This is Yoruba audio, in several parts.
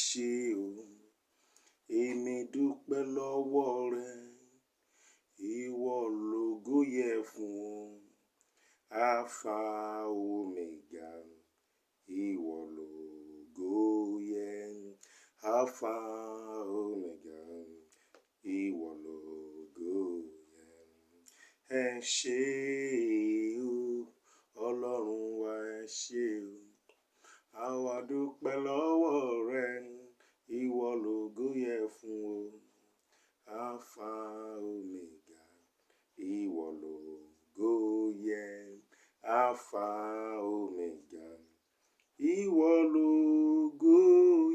ṣé o, èmi dúpẹ́ lọ́wọ́ rẹ, ìwọ lógo yẹ fún o, Alpha Omega, ìwọ lógo yẹ, Alpha Omega, ìwọ lógo yẹ. Ẹ ṣé o, Ọlọ́run wa ẹ ṣé o, àwa dúpẹ́ lọ́wọ́ rẹ, ìwọ lógo yẹ fún o, Alpha Omega, ìwọ lógo yẹ, Alpha Omega, ìwọ lógo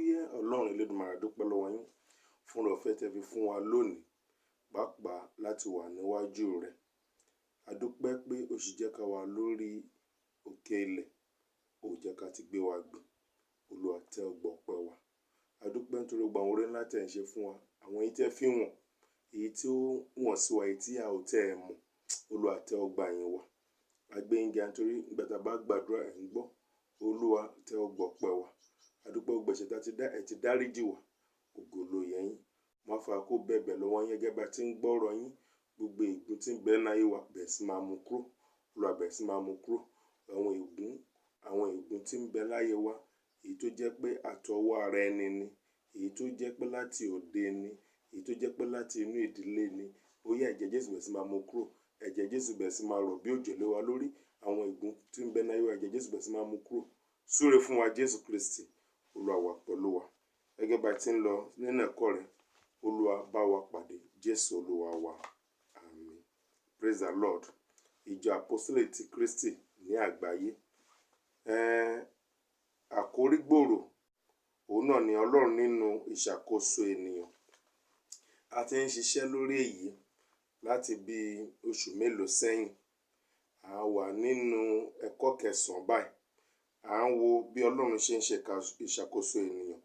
yẹ. Ọlọ́run Elédùmarè dúpẹ́ lọ́wọ́ yín fún ọ̀fẹ́ tẹ́ fi fún wa lónìí, pàápàá láti wà níwájú rẹ. A dúpẹ́ pé o sì jẹ́ ká wà lórí òkè ilẹ̀, ó jẹ́ ká ti gbé wa gbìn. Olúwa tẹ́ ọgbà ọpẹ́ wa. A dúpẹ́ nítorí gbogbo àwọn oore ńlá tẹ́ ń ṣe fún wa, àwọn èyí tẹ́ fi wọ̀n, èyí tí ó wọ̀n sí wa, èyí tí a ò tẹ́ ẹ mọ̀. Olúwa tẹ́ ọgbà yín wa. A gbé yín ga nítorí ìgbà tá a bá gbàdúrà ẹ̀ ń gbọ́. Olúwa tẹ́ ọgbà ọpẹ́ wa. A dúpẹ́ gbogbo ẹ̀ṣẹ̀ tá ẹ ti dáríjì wá. Ògo ló yẹ yín. Má fa kó bẹ̀bẹ̀ lọ́wọ́ yín gẹ́gẹ́ bá ti ń gbọ́rọ̀ yín. Gbogbo ègún tí ń bẹ láyé wa bẹ̀rẹ̀ sí máa mú kúrò. Olúwa bẹ̀rẹ̀ sí máa mú kúrò. Àwọn ègún tí ń bẹ láyé wa, èyí tó jẹ́ pé àtọwọ́ ara ẹni ni, èyí tó jẹ́ pé láti òde ni, èyí tó jẹ́ pé láti inú ìdílé ni, ó yá ẹ̀jẹ̀ Jésù bẹ̀rẹ̀ sí máa mú kúrò. Ẹ̀jẹ̀ Jésù bẹ̀rẹ̀ sí máa rọ̀ bí òjò lé wa lórí. Àwọn ègún tí ń bẹ láyé wa, ẹ̀jẹ̀ Jésù bẹ̀rẹ̀ sí máa mú kúrò. Súre fún wa Jésù Kristi. Olúwa wà pẹ̀lú wa. Gẹ́gẹ́ bá ti ń lọ nínú ẹ̀kọ́ rẹ̀, Olúwa bá wa pàdé. Jésù Olúwa wa. Àmín. Praise the Lord. Ìjọ Àpọ́sítélì ti Kristi ní àgbáyé. Àkórí gbòòrò òun náà ni Ọlọ́run nínú ìṣàkóso ènìyàn. A ti ń ṣiṣẹ́ lórí èyí láti bí oṣù mélòó sẹ́yìn. A wà nínú ẹ̀kọ́ kẹsàn-án báyìí. À ń wo bí Ọlọ́run ṣe ń ṣe ìṣàkóso ènìyàn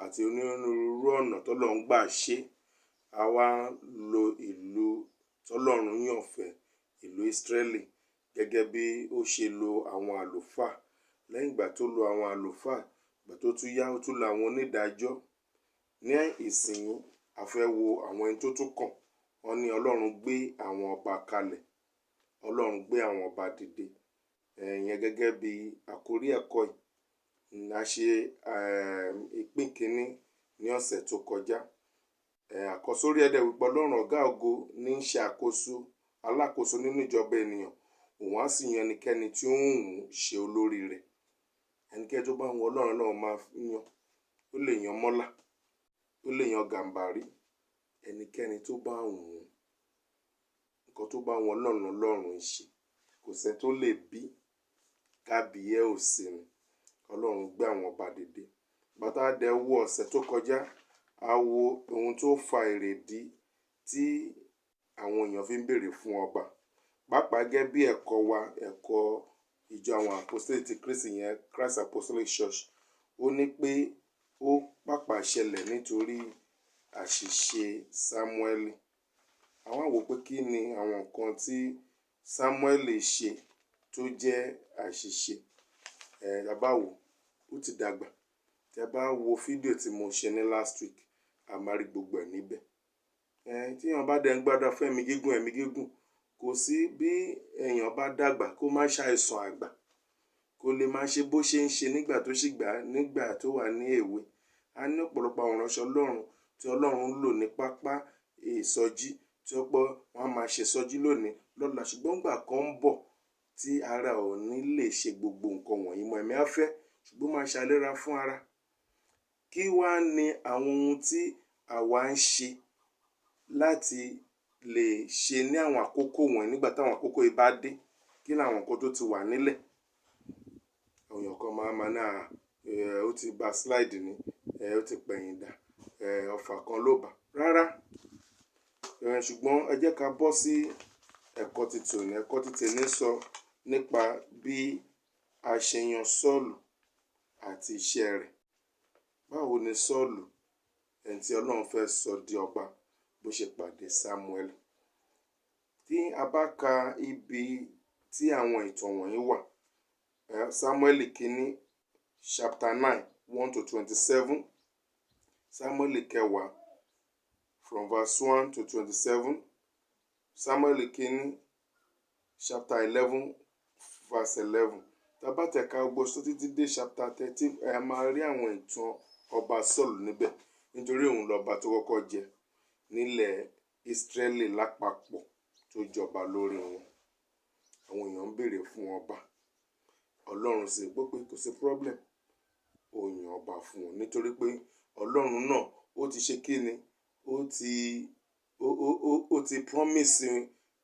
àti onírúurú ọ̀nà tọ́lọ́run gbà ṣe. A wá lo ìlú tọ́lọ́run yàn fẹ́, ìlú Ísírẹ́lì, gẹ́gẹ́ bí ó ṣe lo àwọn àlùfáà. Lẹ́yìn ìgbà tó lo àwọn àlùfáà, ìgbà tó tún yá, ó tún lo àwọn onídàájọ́. Ní ìsìn a fẹ́ wo àwọn ẹni tó tún kàn. Wọ́n ní Ọlọ́run gbé àwọn ọba kalẹ̀. Ọlọ́run gbé àwọn ọba dìde. Ìyẹn gẹ́gẹ́ bí àkórí ẹ̀kọ́ yìí. A ṣe ìpín kínní ní ọ̀sẹ̀ tó kọjá. Àkọsórí ẹ̀dẹ̀ wípé Ọlọ́run ọ̀gá ògo ní í ṣe alákòóso nínú ìjọba ènìyàn. Òun á sì yan ẹnikẹ́ni tí ó ń wù ú ṣe olórí rẹ̀. Ẹnikẹ́ni tó bá wọn Ọlọ́run náà máa yan. Ó lè yan mọ́là, ó lè yan gàmbàrí. Ẹnikẹ́ni tó bá wù ú, nǹkan tó bá wọn Ọlọ́run ṣe. Kò sẹ́ni tó lè bí kábíyẹ́ ò sí ni. Ọlọ́run gbé àwọn ọba dìde. Bàtà dẹ̀ wo ọ̀sẹ̀ tó kọjá, a wo ohun tó fa èrèdí tí àwọn èèyàn fi ń béèrè fún ọba. Pàápàá gẹ́gẹ́ bí ẹ̀kọ́ wa, ẹ̀kọ́ ìjọ àwọn Àpọ́sítélì ti Kristi yẹn, Christ Apostolic Church. Ó ní pé ó pàpà ṣẹlẹ̀ nítorí àṣìṣe Sámúẹ́lì. Àwọn wò pé kí ni àwọn nǹkan tí Sámúẹ́lì ṣe tó jẹ́ àṣìṣe. Bá wò ó ti dàgbà. Tẹ́ bá wo fídíò tí mo ṣe ní last week, a máa rí gbogbo ẹ̀ níbẹ̀. Tí èèyàn bá dẹ̀ ń gbàdúrà fún ẹ̀mí gígùn, kò sí bí èèyàn bá dàgbà kó má ṣàìsàn àgbà. Kó lè máa ṣe bó ṣe ń ṣe nígbà tó wà ní èwe. A ní ọ̀pọ̀lọpọ̀ àwọn ìránṣẹ́ Ọlọ́run tí Ọlọ́run ń lò ní pápá ìsọjí, tí ó pọ̀ wọ́n máa ṣe ìsọjí lónìí lọ́la. Ṣùgbọ́n ìgbà kan ń bọ̀ tí ara ò ní lè ṣe gbogbo nǹkan wọ̀nyí mọ́. Ẹ̀mí á fẹ́, ṣùgbọ́n máa ṣàlera fún ara. Kí wá ni àwọn ohun tí àwa ń ṣe láti lè ṣe ní àwọn àkókò wọ̀nyí nígbà táwọn àkókò yìí bá dé? Kí ni àwọn nǹkan tó ti wà nílẹ̀? Àwọn èèyàn kan máa náà ó ti backslide ni, ó ti pẹ̀yìn dà, ọfà kan ló bà. Rárá. Ṣùgbọ́n ẹ jẹ́ ká bọ́ sí ẹ̀kọ́ títòní. Ẹ̀kọ́ títòní sọ nípa bí a ṣe yan Sọ́ọ̀lù àti iṣẹ́ rẹ̀. Báwo ni Sọ́ọ̀lù, ẹni tí Ọlọ́run fẹ́ sọ di ọba, bó ṣe pàdé Sámúẹ́lì? Tí a bá ka ibi tí àwọn ìtàn wọ̀nyí wà, Sámúẹ́lì kínní chapter 9, 1 to 27, Samuel kẹwàá from verse 1 to 27. Samuel kínní chapter 11 verse 11. Tabatẹ̀ka gbogbo títí dé chapter 13 ẹ máa rí àwọn ìtàn ọba Sọ́ọ̀lù níbẹ̀ nítorí òun lọ́ba tó kọ́kọ́ jẹ nílẹ̀ Ísírẹ́lì lápapọ̀ tó jọba lórí wọn. Àwọn èèyàn ń béèrè fún ọba. Ọlọ́run sì gbọ́ pé kò sí problem, ó yan ọba fún wọn nítorí pé Ọlọ́run náà ó ti ṣe kíni, ó ti promise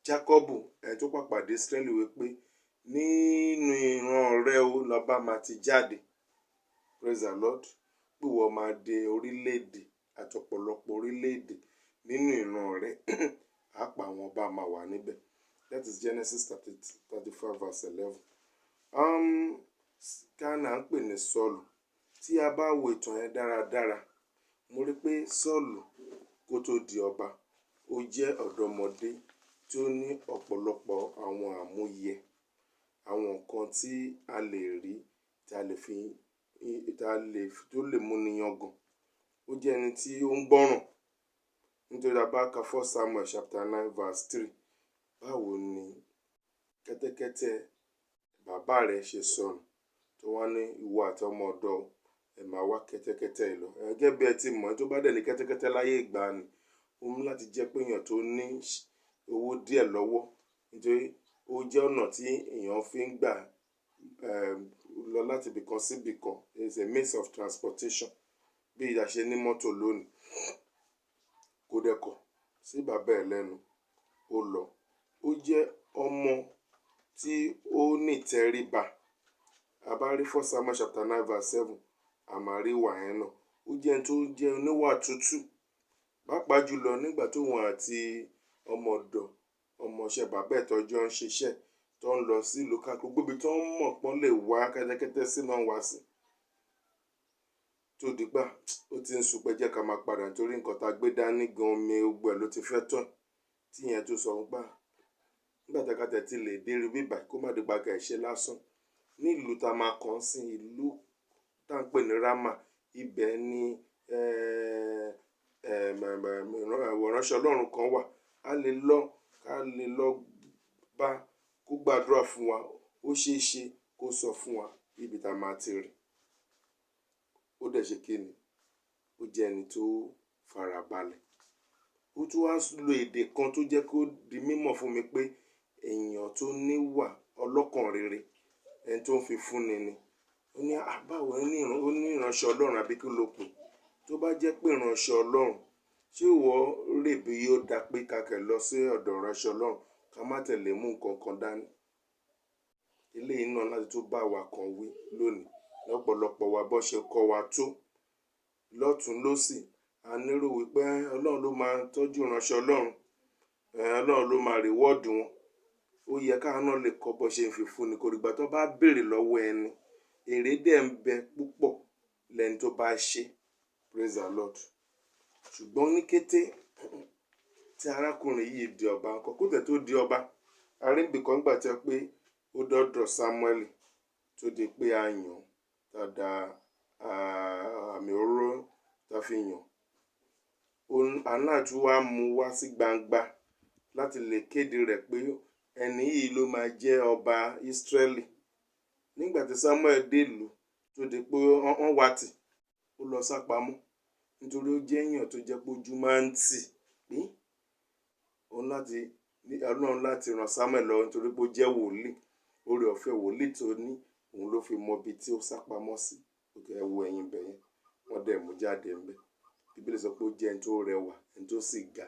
Jákọ́bù ẹni tó pàpàdé Ísírẹ́lì wípé nínú ìran rẹ o lọ́ba máa ti jáde. Praise the Lord. Pé wọ́n máa dé orílẹ̀-èdè àti ọ̀pọ̀lọpọ̀ orílẹ̀-èdè nínú ìran rẹ àpá àwọn ọba máa wà níbẹ̀. That is Genesis 35 verse 11. Kánà ń pè ní Sọ́ọ̀lù. Tí a bá wo ìtàn yẹn dáradára, mo rí pé Sọ́ọ̀lù kó tó di ọba, ó jẹ́ ọ̀dọ́mọdé tí ó ní ọ̀pọ̀lọpọ̀ àwọn àmúyẹ, àwọn nǹkan tí a lè rí, tó lè múni yangàn. Ó jẹ́ ẹni tí ó ń gbọ́ràn. Nítorí a bá ka 1 Samuel chapter 9 verse 3, báwo ni kẹ́tẹ́kẹ́tẹ́ bàbá rẹ̀ ṣe sọnù tó wá ní ìwọ àti ọmọ ọ̀dọ̀ ẹ máa wá kẹ́tẹ́kẹ́tẹ́ yìí lọ. Gẹ́gẹ́ bí ẹ ti mọ̀, tó bá dẹ̀ ní kẹ́tẹ́kẹ́tẹ́ láyé ìgbàanì, ó mú láti jẹ́ pé èèyàn tó ní owó díẹ̀ lọ́wọ́, nítorí ó jẹ́ ọ̀nà tí èèyàn fi ń gbà lọ láti ibìkan sí ibìkan. It's a means of transportation. Bí a ṣe ní mọ́tò lónìí, kò dẹ́kọ̀ sí bàbá ẹ̀ lẹ́nu, ó lọ. Ó jẹ́ ọmọ tí ó ní ìtẹríba. A bá rí 1 Samuel chapter 9 verse 7, a máa rí ìwà yẹn náà. Ó jẹ́ ẹni tó jẹ́ oníwà tútù. Pàápàá jùlọ nígbà tó wọn àti ọmọ ọ̀dọ̀ ọmọọṣẹ́ bàbá ẹ̀ tọ́jọ́ ń ṣiṣẹ́ tó ń lọ sí ìlú káàkiri gbogbo ibi tó ń mọ̀ pọ́n lè wá kẹ́tẹ́kẹ́tẹ́ sí náà wá sí. Tó dìgbà ó ti ń sùn pé jẹ́ ká máa padà nítorí nǹkan tá gbé dání gan omi gbogbo ẹ̀ ló ti fẹ́ tán. Tí ìyẹn tó sọ nígbà tẹ́kátẹ́ ti lè dé rí bíbà kó má dìgbà ká ẹ̀ ṣe lásán. Ní ìlú tá máa kàn sí, ìlú tá ń pè ní Rámà, ibẹ̀ ni ìránṣẹ́ Ọlọ́run kan wà. Ká lè lọ bá kó gbàdúrà fún wa. Ó ṣeé ṣe kó sọ fún wa ibi tá máa ti rí. Ó dẹ̀ ṣe kíni, ó jẹ́ ẹni tó farabalẹ̀. Ó tún wá lo èdè kan tó jẹ́ kó di mímọ̀ fún mi pé èèyàn tó níwà ọlọ́kàn rere, ẹni tó ń fi fúnni ni. Ó ní báwo ní ìránṣẹ́ Ọlọ́run àbí kí ló pè. Tó bá jẹ́ pé ìránṣẹ́ Ọlọ́run, ṣé ìwọ rè bí yóò dá pé ká kẹ̀ lọ sí ọ̀dọ̀ ìránṣẹ́ Ọlọ́run ká má tẹ̀lé mú nǹkan kan dání. Eléyìí náà láti tún bá wa kan wí lónìí. Lọ́pọ̀lọpọ̀ wa bó ṣe kọ́ wa tó lọ́tùn lósì, a nírò wípé Ọlọ́run ló máa tọ́jú ìránṣẹ́ Ọlọ́run, Ọlọ́run ló máa reward wọn. Ó yẹ káwọn náà lè kọ́ bó ṣe ń fi fúnni, kò dìgbà tó bá béèrè lọ́wọ́ ẹni. Èrè dẹ̀ ń bẹ púpọ̀ lẹ́ni tó bá ṣe. Praise the Lord. Ṣùgbọ́n ní kété tí arákùnrin yìí di ọba, nǹkan kó tẹ̀ tó di ọba, arínbìkan gbà tẹ́ pé ó dọ́dọ̀ Samuel tó di pé a yàn tàdá àmì òróró tá fi yàn. Anáàtú wa mú wá sí gbangba láti lè kéde rẹ̀ pé ẹni yìí ló máa jẹ́ ọba Ísírẹ́lì. Nígbà tí Samuel dé ìlú tó di pé wọ́n wá tì, ó lọ sápamọ́ nítorí ó jẹ́ èèyàn tó jẹ́ pé ojú máa ń tì. Ọlọ́run láti ràn Samuel lọ nítorí pé ó jẹ́ wòlíì. Oore ọ̀fẹ́ wòlíì tó ní, òun ló fi mọ ibi tí ó sápamọ́ sí. Ẹ wo ẹ̀yìn bẹ̀ yẹn, wọ́n dẹ̀ mú jáde ń bẹ̀. Bíbélì sọ pé ó jẹ́ ẹni tó rẹwà, ẹni tó sì ga,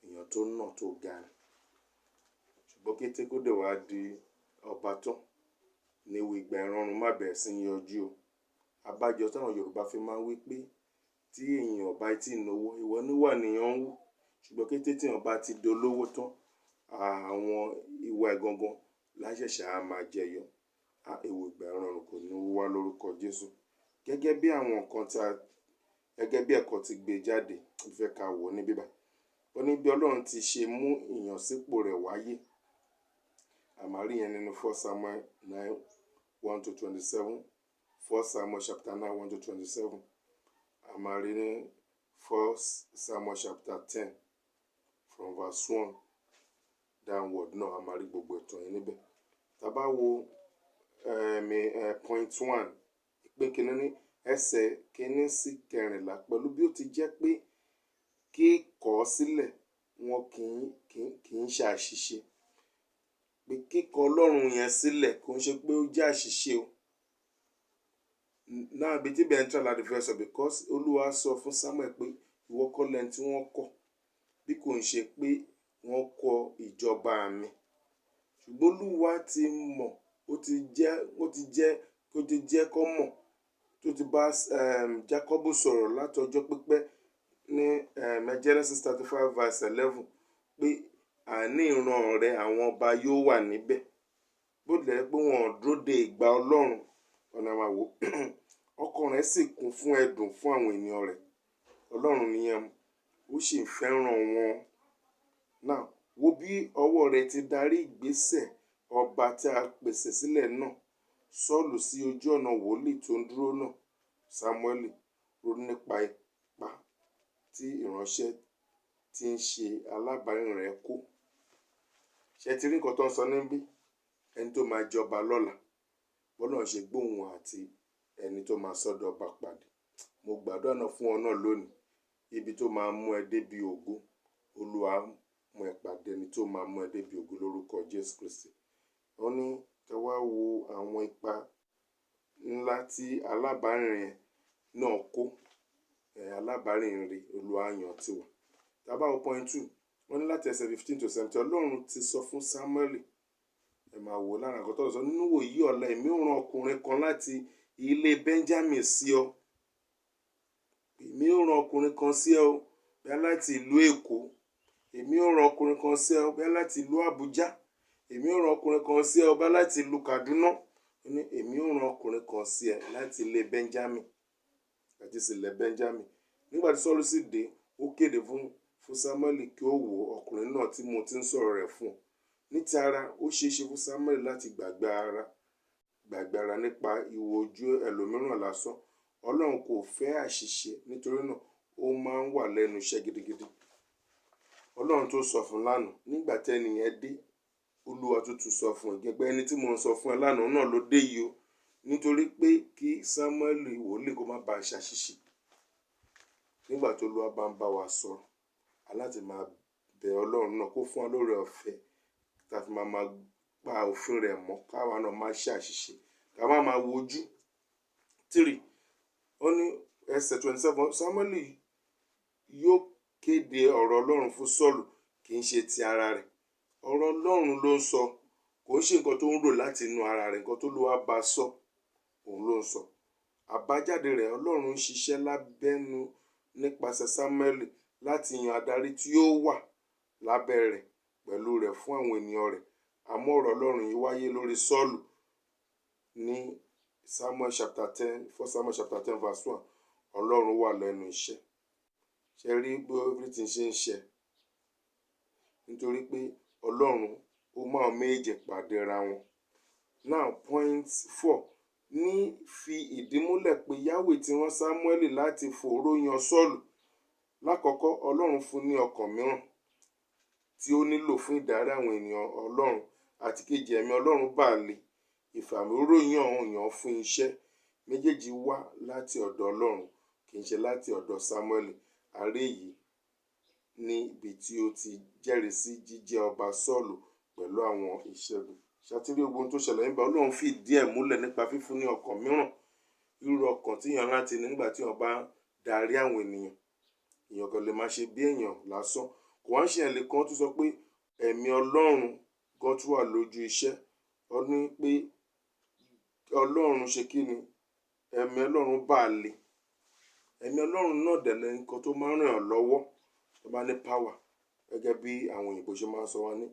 èèyàn tó nà tó ga. Ṣùgbọ́n kété kó dẹ̀ wá di ọba tán ní ewu ìgbà ìrọ̀rùn má bẹ̀rẹ̀ sí yọjú o. Abájọ táwọn Yorùbá fi máa ń wí pé tí èèyàn bá ti náwó, ìwọ níwà nìyàn ń wù. Ṣùgbọ́n kété tí èèyàn bá ti dolówó tán, àwọn ìwà ìgangan láṣẹ̀ṣẹ̀ á máa jẹyọ. Ewu ìgbà ìrọ̀rùn kò ní wá lórúkọ Jésù. Gẹ́gẹ́ bí ẹ̀kọ́ ti gbé jáde, ó fẹ́ ká wò ní bíbá. Ó ní bí Ọlọ́run ti ṣe mú ìyànsípò rẹ̀ wáyé. Àmàrí yẹn nínú 1 Samuel 9 1 to 27. 1 Samuel chapter 9 1 to 27. a máa rí ní 1 Samuel chapter 10 from verse 1 downward náà, a máa rí gbogbo ìtàn yìí níbẹ̀. Tá bá wo point 1 ìpín kìíní ní ẹsẹ̀ kìíní sí 14 pẹ̀lú bí ó ti jẹ́ pé kíkọ̀ sílẹ̀ wọn kì í ṣe àṣìṣe, pé kíkọ̀ Ọlọ́run yẹn sílẹ̀ kò ń ṣe pé ó jẹ́ àṣìṣe o. Náà bí tí bẹ́ẹ̀ ń tọ́ láti fẹ́ sọ, because Olúwa sọ fún Samuel pé ìwọ kọ́ lẹni tí wọ́n kọ̀, bí kò ń ṣe pé wọ́n kọ̀ ìjọba mi. Ṣùgbọ́n Olúwa ti mọ̀, ó ti jẹ́ kó mọ̀, tó ti bá Jákọ́bù sọ̀rọ̀ láti ọjọ́ pípẹ́ ní Genesis 35 verse 11 pé àní ìran rẹ̀ àwọn ọba yóò wà níbẹ̀. Bó tilẹ̀ pé wọn ò dúró de ìgbà Ọlọ́run, ọ̀nà àwò ọkàn rẹ̀ sì kún fún ẹ̀dùn fún àwọn ènìyàn rẹ̀. Ọlọ́run nìyẹn, ó sì ń fẹ́ràn wọn. Now wo bí ọwọ́ rẹ̀ ti darí ìgbésẹ̀ ọba tí a pèsè sílẹ̀ náà. Sọ́ọ̀lù sí ojú ọ̀nà wòlíì tó ń dúró náà. Sámúẹ́lì ronú nípa ipa tí ìránṣẹ́ tí ń ṣe alábàárìn rẹ̀ kó. Ṣé ti rí nǹkan tó ń sọ níbí? Ẹni tó máa jọba lọ́la, bọ́lá ṣe gbóhùn àti ẹni tó máa sọ́dọ̀ ọba pàdé. Mo gbàdúrà náà fún ọ náà lónìí, ibi tó máa mú ẹ débi ògo, Olúwa mú ẹ pàdé ẹni tó máa mú ẹ débi ògo lórúkọ Jésù Kristi. Wọ́n ní ká wá wo àwọn ipa ńlá tí alábàárìn náà kó. Alábàárìn rẹ̀ Olúwa yàn tiwa. Tá bá wo point 2, wọ́n ní láti ẹsẹ̀ 15 to 17, Ọlọ́run ti sọ fún Sámúẹ́lì, ẹ máa wò lára nǹkan tó sọ, nínú wòyí ọ̀la èmi ó rán ọkùnrin kan láti ilé Benjamin sí ọ. Èmi ó rán ọkùnrin kan sí ọ bẹ́ẹ̀ láti ìlú Èkó. Èmi ó rán ọkùnrin kan sí ọ bẹ́ẹ̀ láti ìlú Àbújá. Èmi ó rán ọkùnrin kan sí ọ bẹ́ẹ̀ láti ìlú Kaduna. Èmi ó rán ọkùnrin kan sí ẹ láti ilé Benjamin, àti sílẹ̀ Benjamin. Nígbà tí Sọ́ọ̀lù sì dé, ó kéde fún Sámúẹ́lì kí ó wo ọkùnrin náà tí mo ti ń sọ̀rọ̀ rẹ̀ fún. Ní ti ara, ó ṣeéṣe fún Sámúẹ́lì láti gbàgbé ara nípa ìwò ojú ẹlòmíràn lásán. Ọlọ́run kò fẹ́ àṣìṣe, nítorí náà ó máa ń wà lẹ́nu iṣẹ́ gidigidi. Ọlọ́run tó sọ fún lánàá, nígbà tí ẹni yẹn dé, Olúwa tó tún sọ fún gẹ́gẹ́ ẹni tí mo ń sọ fún ẹ lánàá náà ló dé yìí o. Nítorí pé kí Sámúẹ́lì wòlíì kó má bàa ṣàṣìṣe. Nígbà tó Olúwa bá ń bá wa sọ̀rọ̀, aláti máa bẹ Ọlọ́run náà kó fún wa lóore ọ̀fẹ́ tá fi máa pa òfin rẹ̀ mọ́, káwa náà má ṣe àṣìṣe, ká má wojú. 3, ó ní ẹsẹ̀ 27, Sámúẹ́lì yóò kéde ọ̀rọ̀ Ọlọ́run fún Sọ́ọ̀lù, kì í ṣe ti ara rẹ̀. Ọ̀rọ̀ Ọlọ́run ló ń sọ, kò ń ṣe nǹkan tó ń rò láti inú ara rẹ̀, nǹkan tó Olúwa bá sọ òun ló ń sọ. Àbájáde rẹ̀, Ọlọ́run ń ṣiṣẹ́ lábẹ́nu nípasẹ̀ Sámúẹ́lì láti yan adarí tí yóò wà lábẹ́ rẹ̀ pẹ̀lú rẹ̀ fún àwọn ènìyàn rẹ̀. Àmọ́ ọ̀rọ̀ Ọlọ́run yìí wáyé lórí Sọ́ọ̀lù ní 1 Samuel chapter 10 verse 1. Ọlọ́run wà lẹ́nu iṣẹ́. Ṣé rí bí everything ṣe ń ṣe? Nítorí pé Ọlọ́run ó máa méje pàdé ra wọn. Now point 4 ní fi ìdí múlẹ̀ pé Yahweh ti rán Sámúẹ́lì láti fòró yan Sọ́ọ̀lù. Lákọ̀ọ́kọ́, Ọlọ́run fún ní ọkàn mìíràn tí ó nílò fún ìdarí àwọn ènìyàn Ọlọ́run, àti kejì, ẹ̀mí Ọlọ́run bà lé ìfàmìróyàn yàn fún iṣẹ́. Méjèèjì wá láti ọ̀dọ̀ Ọlọ́run, kì í ṣe láti ọ̀dọ̀ Sámúẹ́lì. Àrí yìí ní ibi tí ó ti jẹ́rìí sí jíjẹ́ ọba Sọ́ọ̀lù pẹ̀lú àwọn ìṣẹ́gun. Ṣàtìrí ogun tó ṣẹlẹ̀ nígbà Ọlọ́run fi díẹ̀ múlẹ̀ nípa fífún ní ọkàn mìíràn. Irú ọkàn tí èèyàn láti nígbà tí wọ́n bá darí àwọn ènìyàn. Èèyàn kan lè máa ṣe bí èèyàn lásán. Kò wá ń ṣe ẹ̀lẹ́ kan tó sọ pé ẹ̀mí Ọlọ́run gan tún wà lójú iṣẹ́. Ó ní pé Ọlọ́run ṣe kí ni? Ẹ̀mí Ọlọ́run bà lé. Ẹ̀mí Ọlọ́run náà dẹ̀lẹ́ nǹkan tó máa ń ràn án lọ́wọ́. Tó bá ní power, gẹ́gẹ́ bí àwọn òyìnbó ṣe máa ń sọ wá ní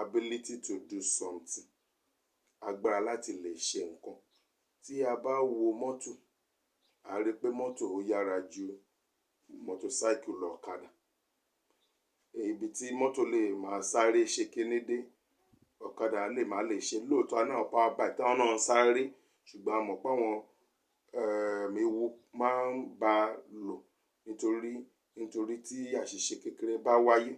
ability to do something. Agbára láti lè ṣe nǹkan. Tí a bá wo mọ́tò, a rí pé mọ́tò ó yára ju motorcycle lọ, ọ̀kadà. Ibi tí mọ́tò lè máa sáré ṣe kíní dé, ọ̀kadà lè má lè ṣe. Lóòótọ́ náà power bike táwọn náà ń sáré, ṣùgbọ́n a mọ̀ pé àwọn ewu máa ń bá lò nítorí tí àṣìṣe kékeré bá wáyé.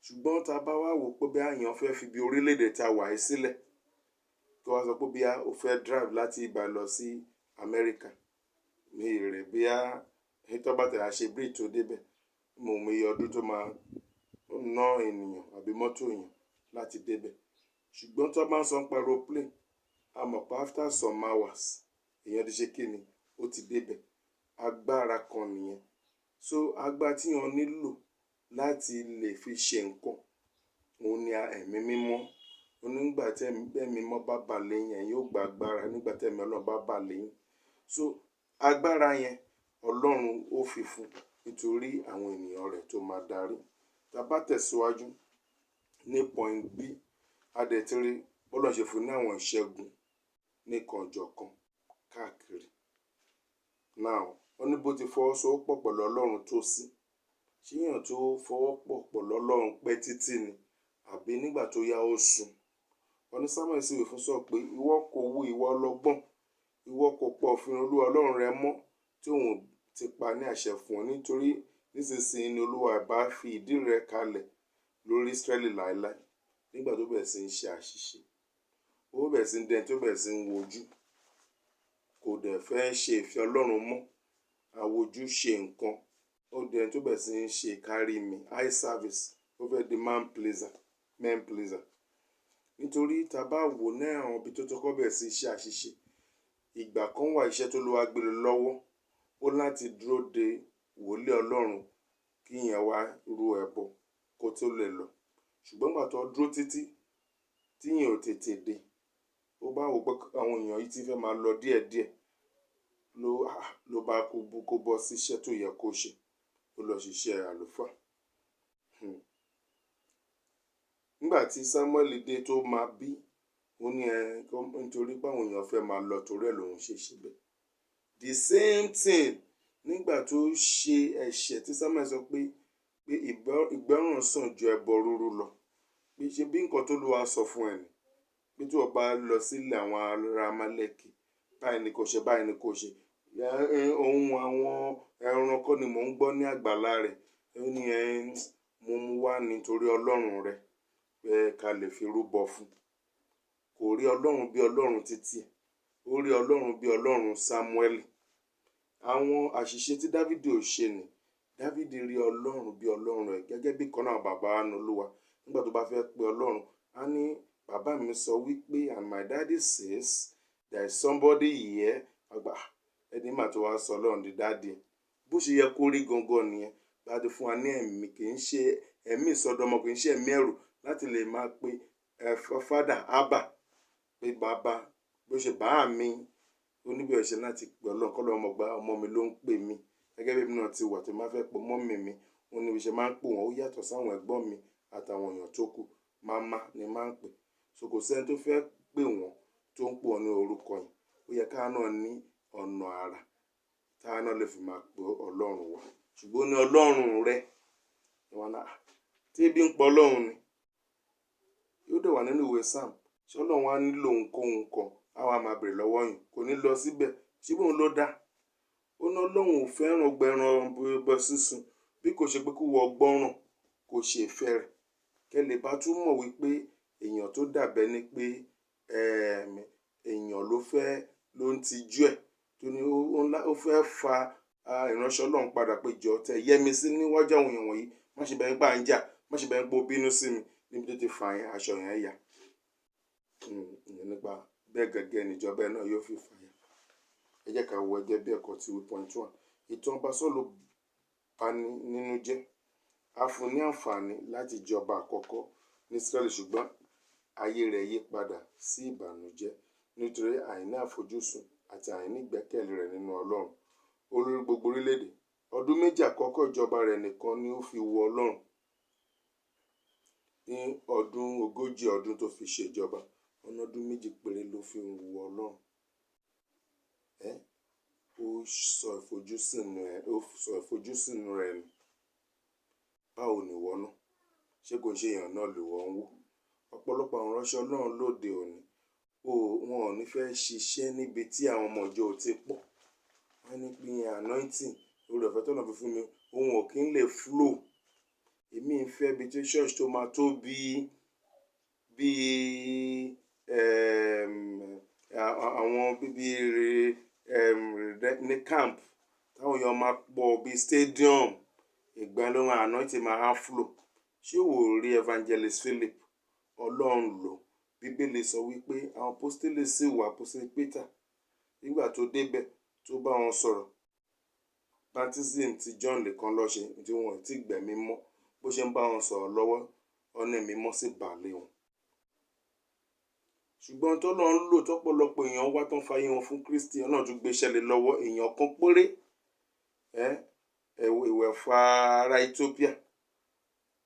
Ṣùgbọ́n tá bá wá wò pé bí èèyàn fẹ́ fi bí orílẹ̀-èdè tá wà yìí sílẹ̀, kí wọ́n sọ pé bí ó fẹ́ drive láti ibà lọ sí Amẹ́ríkà, mi rè bóyá tó bá tẹ̀ á ṣe bridge tó débẹ̀, mo mọ iye ọdún tó máa ná ènìyàn àbí mọ́tò èèyàn láti débẹ̀. Ṣùgbọ́n tó bá ń sọ nípa aeroplane, a mọ̀ pé after some hours èèyàn ti ṣe kíni, ó ti débẹ̀. Agbára kan nìyẹn. So agbára tí èèyàn nílò láti lè fi ṣe nǹkan, òun ni ẹ̀mí mímọ́. Nígbà tí ẹ̀mí mímọ́ bá bà lé yín, ẹ̀yin yóò gba agbára nígbà tí ẹ̀mí Ọlọ́run bá bà lé yín. So agbára yẹn Ọlọ́run ó fi fún nítorí àwọn ènìyàn rẹ̀ tó máa darí. Tá bá tẹ̀síwájú ní point B, a dẹ̀ ti rí Ọlọ́run ṣe fún ní àwọn ìṣẹ́gun níkan-ò-jọ̀kan káàkiri. Now, ó ní bó ti fọwọ́sowọ́pọ̀ pẹ̀lú Ọlọ́run tó sí. Ṣé èèyàn tó fọwọ́pọ̀ pẹ̀lú Ọlọ́run pẹ́ títí ni? Àbí nígbà tó yá ó sùn? Wọ́n ní Sámúẹ́lì sì wí fún Sọ́ọ̀lù pé ìwọ kò wu ìwà ọlọ́gbọ́n, ìwọ kò pa òfin Olúwa Ọlọ́run rẹ mọ́ tí òun ti pa ní àṣẹ fún ọ, nítorí nísinsìnyí ni Olúwa bá fi ìdí rẹ̀ kalẹ̀ lórí Ísírẹ́lì láéláé. Nígbà tó bẹ̀rẹ̀ sí ń ṣe àṣìṣe, ó bẹ̀rẹ̀ sí ń dẹni tó bẹ̀rẹ̀ sí ń wojú, kò dẹ̀ fẹ́ ṣe ìfẹ́ Ọlọ́run mọ́. Àwojú ṣe nǹkan, ó dẹni tó bẹ̀rẹ̀ sí ń ṣe kárí mi, eye service, ó fẹ́ di man pleaser. Nítorí tá bá wò ní àwọn ibi tó kọ́kọ́ bẹ̀rẹ̀ sí ṣe àṣìṣe, ìgbà kan wà iṣẹ́ tó Olúwa gbé lé lọ́wọ́, ó láti dúró de wòlíì Ọlọ́run kí ìyẹn wá rú ẹbọ kó tó lè lọ. Ṣùgbọ́n ìgbà tó dúró títí tí ìyẹn ò tètè dé, ó bá wò pé àwọn èèyàn yìí ti fẹ́ máa lọ díẹ̀díẹ̀, ló bá kó bọ́ sí iṣẹ́ tó yẹ kó ṣe, ó lọ ṣiṣẹ́ àlùfáà. Nígbà tí Sámúẹ́lì dé tó máa bí, ó ní nítorí pé àwọn èèyàn fẹ́ máa lọ torí ẹ̀ lòun ṣe ṣe bẹ́ẹ̀. The same thing nígbà tó ṣe ẹ̀ṣẹ̀ tí Sámúẹ́lì sọ pé ìgbọ́ràn sàn ju ẹbọ rúrú lọ. Bí ṣe bí nǹkan tó Olúwa sọ fún ẹ ni, bí tí wọ́n bá lọ sílẹ̀ àwọn ará Amálẹ́kì, báyìí ni kò ṣe, báyìí ni kò ṣe. Ohun àwọn ẹranko ni mò ń gbọ́ ní àgbàlá rẹ̀. Ó ní mo mú wá nítorí Ọlọ́run rẹ̀ pé ká lè fi rúbọ fún. Kò rí Ọlọ́run bí Ọlọ́run títí ẹ̀, ó rí Ọlọ́run bí Ọlọ́run Sámúẹ́lì. Àwọn àṣìṣe tí Dávìdì ò ṣe ni, Dávìdì rí Ọlọ́run bí Ọlọ́run rẹ̀ gẹ́gẹ́ bí kan náà bàbá wa nínú Olúwa. Nígbà tó bá fẹ́ pe Ọlọ́run, á ní bàbá mi sọ wípé and my daddy says there is somebody here. Àgbà ẹni mà tó wá sọ Ọlọ́run di daddy. Bó ṣe yẹ kó rí gangan nìyẹn. Bá ti fún wa ní ẹ̀mí, kì í ṣe ẹ̀mí ìsọdọmọ, kì í ṣe ẹ̀mí ẹ̀rù láti lè máa pe father Abba, pé bàbá, bó ṣe bá mi. Ó ní bí ó ṣe láti pe Ọlọ́run kọ́ lọ́mọ gba ọmọ mi ló ń pè mí. Gẹ́gẹ́ bí èmi náà ti wà tí máa fẹ́ pe mọ́mì mi, ó ní bí ṣe máa ń pè wọ́n, ó yàtọ̀ sáwọn ẹ̀gbọ́n mi àtàwọn èèyàn tó kù. Màmá ni máa ń pè. So kò sí ẹni tó fẹ́ pè wọ́n tó ń pè wọ́n ní orúkọ yẹn. Ó yẹ ká náà ní ọ̀nà àrà tá náà lè fi máa pe Ọlọ́run wa. Ṣùgbọ́n ní Ọlọ́run rẹ̀, tí ebi ń pa Ọlọ́run ni. Yóò dẹ̀ wà nínú ìwé Sáàmù. Ṣé Ọlọ́run á nílò ohunkóhun kan, á wá máa bèrè lọ́wọ́ yín? Kò ní lọ síbẹ̀. Ṣé bóun ló dá? Ó ní Ọlọ́run ò fẹ́ràn ọgbẹran bọ sísun, bí kò ṣe pé kó wọ gbọ́ràn kò ṣe ìfẹ́ rẹ̀. Kẹ́ lè bá tún mọ̀ wípé èèyàn tó dàbẹ́ ni pé èèyàn ló ń tijú ẹ̀, tó ní ó fẹ́ fa ìránṣẹ́ Ọlọ́run padà pé jọ tẹ yẹmi sí níwájú àwọn èèyàn wọ̀nyí. Má ṣe bẹ́ẹ̀ ń pa ń jà, má ṣe bẹ́ẹ̀ ń po bínú sí mi níbi tó ti fa aṣọ yẹn yà. Nípa bẹ́ẹ̀ gẹ́gẹ́ ni ìjọba náà yóò fi fàyà. Ẹ jẹ́ ká wo ẹgẹ́ bí ẹ̀kọ́ ti 1.1. Ìtàn ọba Sọ́ọ̀lù bani nínú jẹ́. A fún ní àǹfààní láti jọba àkọ́kọ́ ní Ísírẹ́lì, ṣùgbọ́n ayé rẹ̀ yí padà sí ìbànújẹ́ nítorí àìní àfojúsùn àti àìní ìgbẹ́kẹ̀lé rẹ̀ nínú Ọlọ́run. Olórí gbogbo orílẹ̀-èdè. Ọdún méjì àkọ́kọ́ ìjọba rẹ̀ nìkan ni ó fi wo Ọlọ́run. Ní ọdún 40 ọdún tó fi ṣèjọba, ọdún méjì péré ló fi ń wo Ọlọ́run. Ó sọ ìfojúsùn rẹ̀ nù. Báwo ni ìwọ náà? Ṣé kò ṣe èèyàn náà lè wọ́n wò? Ọ̀pọ̀lọpọ̀ àwọn ìránṣẹ́ Ọlọ́run lóde òní, wọn ò ní fẹ́ ṣiṣẹ́ níbi tí àwọn ọmọ ìjọ ò ti pọ̀. wọ́n ní pé anointing oore ọ̀fẹ́ tọ́lọ́run fi fún mi ohun ò kí ń lè flow. Èmi ń fẹ́ ibi tí church tó máa tó bí àwọn bíbí ní camp táwọn èèyàn máa pọ̀ bí stadium, ìgbà ló máa anointing máa flow. Ṣé o rí evangelist Philip? Ọlọ́run lò. Bíbélì sọ wípé àwọn apostoli sì wà, apostle Peter nígbà tó débẹ̀ tó bá wọn sọ̀rọ̀. Baptism tí John lè kan lọ ṣe tí wọn ti gbẹ̀mí mọ́, bó ṣe ń bá wọn sọ̀rọ̀ lọ́wọ́ ọ̀nà ẹ̀mí mọ́ sí bà lé wọn. Ṣùgbọ́n tọ́lọ́run lò tọ́pọ̀lọpọ̀ èèyàn wá tán fayé wọn fún Kristi, Ọlọ́run tún gbéṣẹ́ lé lọ́wọ́ èèyàn kan péré, ìwẹ̀fà ará Ethiopia,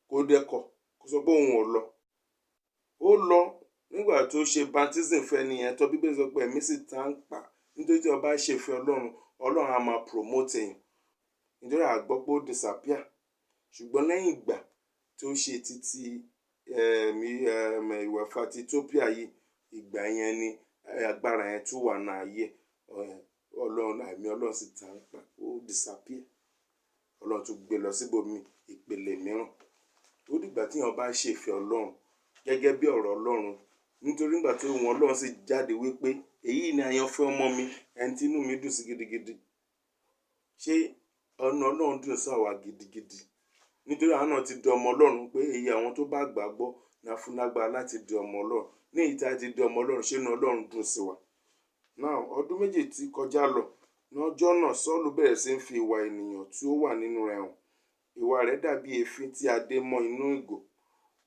kó dẹ́kọ̀ kó sọ pé òun ò lọ. Ó lọ nígbà tó ṣe baptism fẹ́ nìyẹn tó Bíbélì sọ pé ẹ̀mí sì ta ń pa nítorí tí ọba ṣèfẹ́ Ọlọ́run, Ọlọ́run á máa promote èèyàn. Nítorí àgbọ́ pé ó disappear. Ṣùgbọ́n lẹ́yìn ìgbà tó ṣe títí ìwẹ̀fà ti Ethiopia yìí, ìgbà yẹn ni agbára yẹn tún wà náà ayé Ọlọ́run, ẹ̀mí Ọlọ́run sì ta ń pa, ó disappear. Ọlọ́run tún gbé lọ síbòmí ìpele mìíràn. Ó dìgbà tí èèyàn bá ṣèfẹ́ Ọlọ́run gẹ́gẹ́ bí ọ̀rọ̀ Ọlọ́run, nítorí nígbà tí ohùn Ọlọ́run sì jáde wípé èyí ni àyànfẹ́ ọmọ mi, ẹni tí inú mi dùn sí gidigidi. Ṣé ọ̀nà Ọlọ́run dùn sí àwa gidigidi? Nítorí àwọn náà ti di ọmọ Ọlọ́run, pé èyí àwọn tó bá gbàgbọ́ ní a fún lágbára láti di ọmọ Ọlọ́run. Ní èyí tí a ti di ọmọ Ọlọ́run, ṣé inú Ọlọ́run dùn sí wa? Now, ọdún méjì tí kọjá lọ, lọ́jọ́ náà Sọ́ọ̀lù bẹ̀rẹ̀ sí ń fi ìwà ènìyàn tí ó wà nínú rẹ̀ hàn. Ìwà rẹ̀ dàbí èéfín tí a dé mọ́ inú ìgò.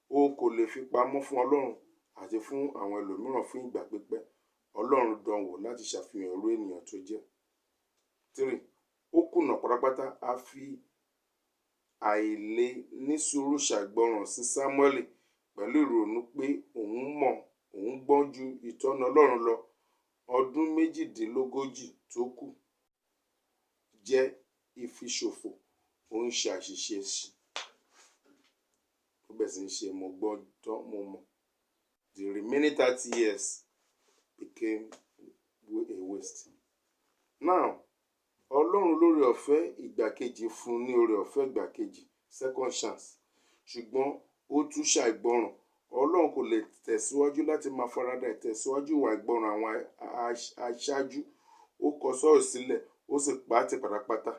Ó kò lè fi pamọ́ fún Ọlọ́run àti fún àwọn ẹlòmíràn fún ìgbà pípẹ́. Ọlọ́run dán wò láti ṣàfihàn irú ènìyàn tó jẹ́. 3. Ó kùnà pátápátá. A fi àìlè ní sùúrù ṣàìgbọràn sí Sámúẹ́lì pẹ̀lú ìrònú pé òun gbọ́n ju ìtọ́ni Ọlọ́run lọ. Ọdún 38 tó kù jẹ́ ìfiṣòfò. Ó ń ṣe àṣìṣe sí. Ó bẹ̀rẹ̀ sí ń ṣe mo gbọ́ tán mo mọ̀. The remaining 30 years became a waste. Now, Ọlọ́run lórí ọ̀fẹ́ ìgbà kejì fún ní oore ọ̀fẹ́ ìgbà kejì, second chance. Ṣùgbọ́n ó tún ṣàìgbọràn. Ọlọ́run kò lè tẹ̀síwájú láti máa farada ìtẹ̀síwájú ìwà ìgbọràn àwọn aṣáájú. Ó kọ Sọ́ọ̀lù sílẹ̀, ó sì pa á tì pátápátá.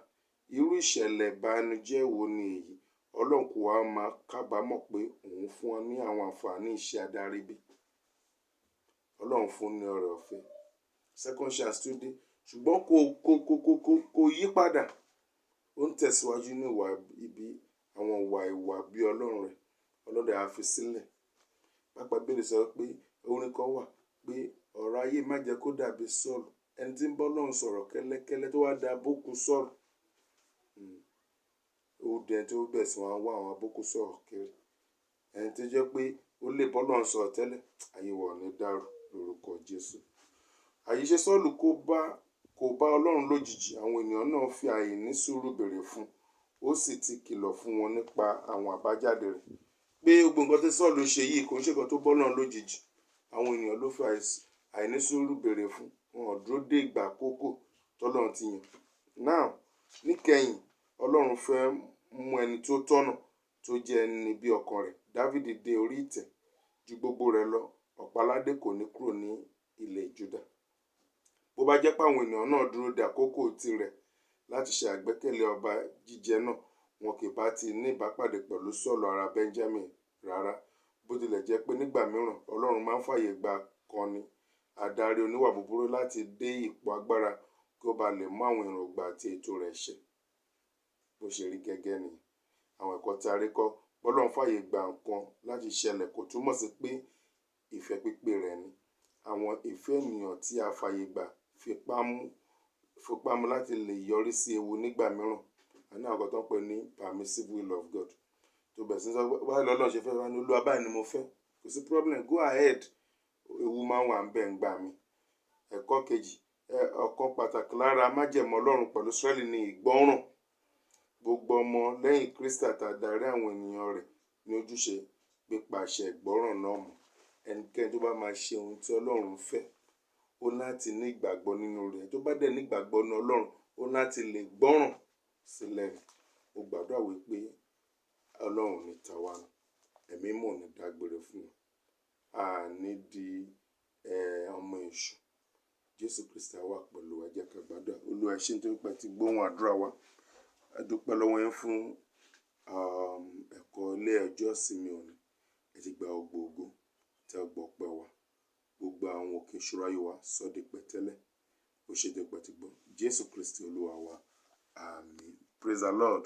Irú ìṣẹ̀lẹ̀ ìbànújẹ́ wo ni èyí? Ọlọ́run kò wá máa kábàámọ̀ pé òun fún ọ ní àwọn àǹfààní iṣẹ́ adarí bí? Ọlọ́run fún ní oore ọ̀fẹ́. Second chance tún dé. Ṣùgbọ́n kò yí padà. Ó ń tẹ̀síwájú ní ìwà ibi, àwọn ìwà bí Ọlọ́run rẹ̀. Ọlọ́run rẹ̀ á fi sílẹ̀. Pàápàá Bíbélì sọ pé orin kan wà pé ọ̀rọ̀ ayé má jẹ́ kó dàbí Sọ́ọ̀lù. Ẹni tí ń bọ́ Ọlọ́run sọ̀rọ̀ kẹ́lẹ́kẹ́lẹ́ tó wá da bókù sọ̀rọ̀. Ó dẹni tó bẹ̀ sí wọn wá àwọn abókù sọ̀rọ̀ kiri. Ẹni tó jẹ́ pé ó lè bọ́ Ọlọ́run sọ̀rọ̀ tẹ́lẹ̀, ayé wa ò ní dàrú lórúkọ Jésù. Àyíṣe Sọ́ọ̀lù kò bá Ọlọ́run lójijì. Àwọn ènìyàn náà fi àìní sùúrù béèrè fún. Ó sì ti kìlọ̀ fún wọn nípa àwọn àbájáde rẹ̀. Pé gbogbo nǹkan tí Sọ́ọ̀lù ṣe yìí kò ń ṣe nǹkan tó bọ́ Ọlọ́run lójijì. Àwọn ènìyàn ló fi àìní sùúrù béèrè fún. Wọn ò dúró dé ìgbà àkókò tọ́lọ́run ti yàn. Now, níkẹyìn, Ọlọ́run fẹ́ mú ẹni tó tọ́nà tó jẹ́ ẹni bí ọkàn rẹ̀. Dávìdì dé orí ìtẹ́. Ju gbogbo rẹ̀ lọ, ọ̀pá-aládé kò ní kúrò ní ilẹ̀ Júdà. Bó bá jẹ́ pé àwọn ènìyàn náà dúró de àkókò tirẹ̀ láti ṣe àgbékalẹ̀ ọba jíjẹ náà, wọn kì bá ti ní ìbápàdé pẹ̀lú Sọ́ọ̀lù ará Benjamin rárá. Bó tilẹ̀ jẹ́ pé nígbà mìíràn Ọlọ́run máa ń fàyè gba akọni adarí oníwà búburú láti dé ipò agbára kí ó bá lè mú àwọn èròǹgbà àti ètò rẹ̀ ṣẹ. Bó ṣe rí gẹ́gẹ́ ni àwọn ẹ̀kọ́ tí a rí kọ́. Ọlọ́run fàyè gba nǹkan láti ṣẹlẹ̀ kò túmọ̀ sí pé ìfẹ́ pípé rẹ̀ ni. Àwọn ìfẹ́ ènìyàn tí a fàyè gbà fipá mú láti lè yọrí sí ewu nígbà mìíràn. Àní àwọn kan tó ń pè ní permissive will of God. Tó bẹ̀rẹ̀ sí sọ báyìí lọ́lọ́run ṣe fẹ́ wá ní Olúwa báyìí ni mo fẹ́. Kò sí problem, go ahead. Ewu máa ń wà ń bẹ̀ ń gbà mí. Ẹ̀kọ́ kejì, ọ̀kan pàtàkì lára májẹ̀mú Ọlọ́run pẹ̀lú Ísírẹ́lì ni ìgbọ́ràn. Gbogbo ọmọ lẹ́yìn Kristi àtàdarí àwọn ènìyàn rẹ̀ ní ojúṣe pípa àṣẹ ìgbọ́ràn náà mọ́. Ẹnikẹ́ni tó bá máa ṣe ohun tí Ọlọ́run fẹ́, ó láti ní ìgbàgbọ́ nínú rẹ̀. Tó bá dẹ̀ ní ìgbàgbọ́ nínú Ọlọ́run, ó láti lè gbọ́ràn sílẹ̀. Mo gbàdúrà wípé Ọlọ́run ní tàwa nù, ẹ̀mí mọ̀ ní dágbére fún wọn. A ní di ọmọ èṣù. Jésù Kristi á wà pẹ̀lú wa. Ẹ jẹ́ ká gbàdúrà. Olúwa ẹ ṣé nítorí pé ẹ ti gbóhùn àdúrà wa. A dúpẹ́ lọ́wọ́ yín fún ẹ̀kọ́ ilé ọjọ́ ìsinmi òní. Ẹ ti gba ògo, tẹ́ gbọ́ ọpẹ́ wa. Gbogbo àwọn òkè ìṣòro ayé wa sọ́ di pẹ̀tẹ́lẹ̀. Ó ṣe dé pẹ́ ti gbọ́. Jésù Kristi Olúwa wa. Àmín. Praise the Lord.